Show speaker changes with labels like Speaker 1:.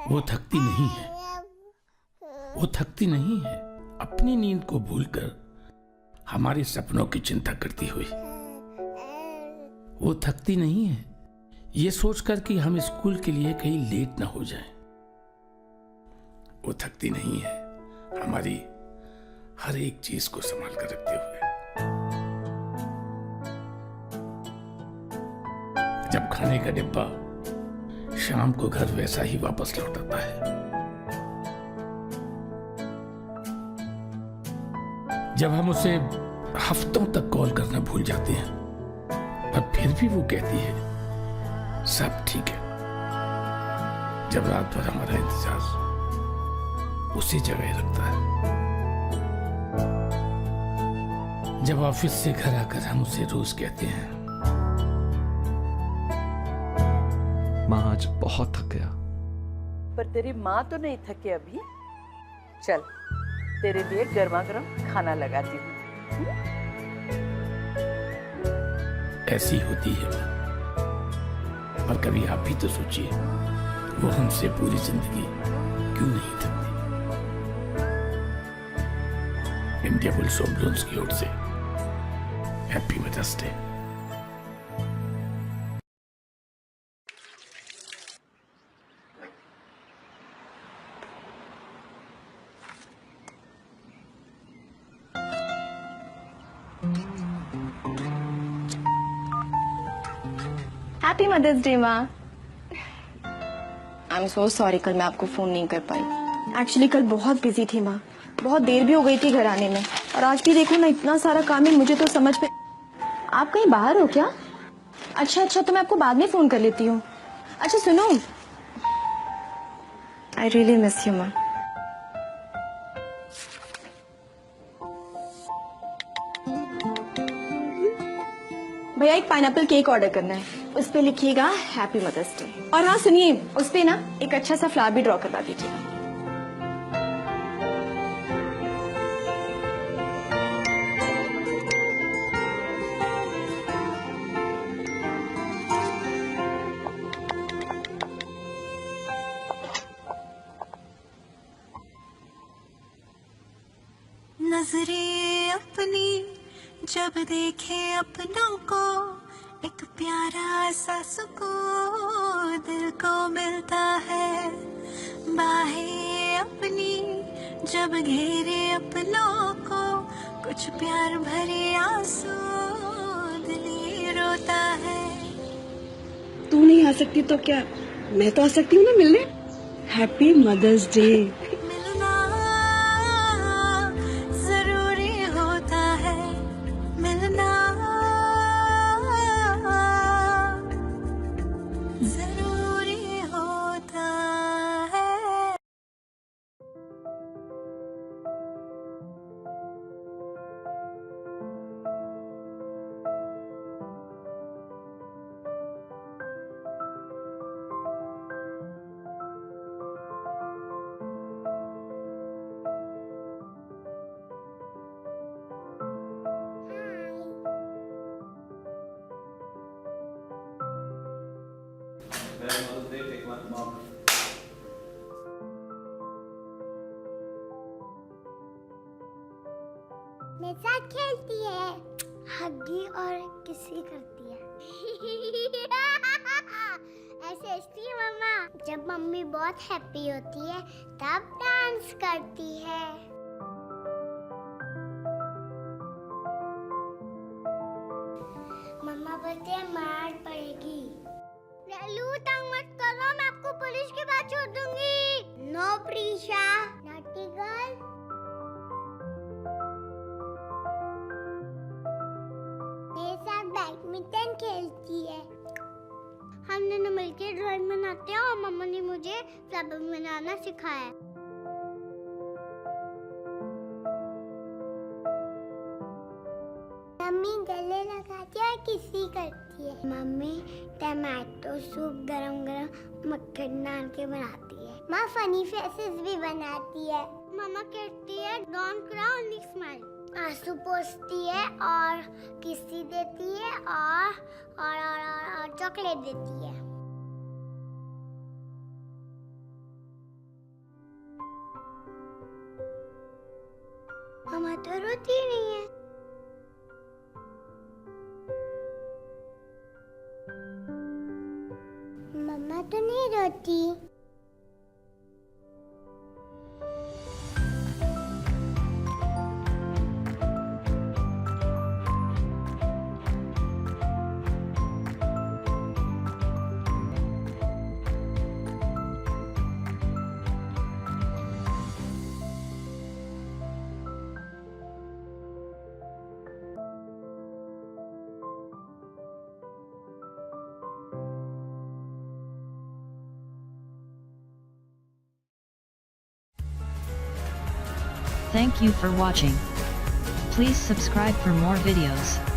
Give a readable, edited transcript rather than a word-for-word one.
Speaker 1: वो थकती नहीं है, वो थकती नहीं है, अपनी नींद को भूलकर हमारे सपनों की चिंता करती हुई। वो थकती नहीं है ये सोचकर कि हम स्कूल के लिए कहीं लेट ना हो जाएं। वो थकती नहीं है हमारी हर एक चीज को संभाल कर रखते हुए। जब खाने का डिब्बा शाम को घर वैसा ही वापस लौटाता है, जब हम उसे हफ्तों तक कॉल करना भूल जाते हैं पर फिर भी वो कहती है सब ठीक है, जब रात भर हमारा इंतजार उसी जगह रखता है, जब ऑफिस से घर आकर हम उसे रोज कहते हैं
Speaker 2: माँ आज बहुत थक गया।
Speaker 3: पर तेरी माँ तो नहीं थकी अभी। चल तेरे लिए गर्मा गर्म खाना लगाती हूँ।
Speaker 1: ऐसी होती है माँ, पर कभी आप भी तो सोचिए वो हमसे पूरी जिंदगी क्यों नहीं थकती। इंडिया बुल्स होम लोन्स की ओर से happy mother's day.
Speaker 4: Happy mother's day माँ। आई एम सो सॉरी कल मैं आपको फोन नहीं कर पाई। एक्चुअली कल बहुत बिजी थी माँ, बहुत देर भी हो गई थी घर आने में, और आज भी देखो ना इतना सारा काम है, मुझे तो समझ में। आप कहीं बाहर हो क्या? अच्छा तो मैं आपको बाद में फोन कर लेती हूँ। अच्छा सुनो, आई रियली मिस यू माँ। भैया एक पाइनएप्पल केक ऑर्डर करना है, उस पे लिखिएगा हैप्पी मदर्स डे। और हाँ सुनिए, उस पे ना एक अच्छा सा फ्लावर भी ड्रॉ करवा दीजिएगा।
Speaker 5: नजरें अपनी जब देखे अपनों को, एक प्यारा सा सुकून दिल को मिलता है। बाहें अपनी जब घेरे अपनों को, कुछ प्यार भरे आंसू दिल ये रोता है।
Speaker 6: तू नहीं आ सकती तो क्या मैं तो आ सकती हूँ ना मिलने। Happy mother's day.
Speaker 5: मिलना जरूरी होता है, मिलना जरूरी होता है।
Speaker 7: मेरे साथ खेलती है, हग्गी और किसी करती है। ऐसे हंसती है मम्मा। जब मम्मी बहुत हैप्पी होती है तब डांस करती है। मम्मा बोलते हैं मार पड़ेगी। लल्लू तंग मत करो, मैं आपको पुलिस के पास छोड़ दूंगी। No Preesha, naughty girl. मेरे साथ बैडमिंटन खेलती है। हम दोनों मिलकर ड्राइंग बनाते हैं और मम्मा ने मुझे फ्लावर बनाना सिखाया। मम्मी गले लगाती है और किसी करती है। मम्मी टमाटो सूप गरम गरम मक्खन डाल के बनाती है। माँ फनी फेसेस भी बनाती है। मम्मा कहती है डोंट क्राई ओनली स्माइल। आंसू पोंछती है और किसी देती है और चॉकलेट देती है। मामा तो रोती नहीं है। मम्मा तो नहीं रोती।
Speaker 8: Thank you for watching. Please subscribe for more videos.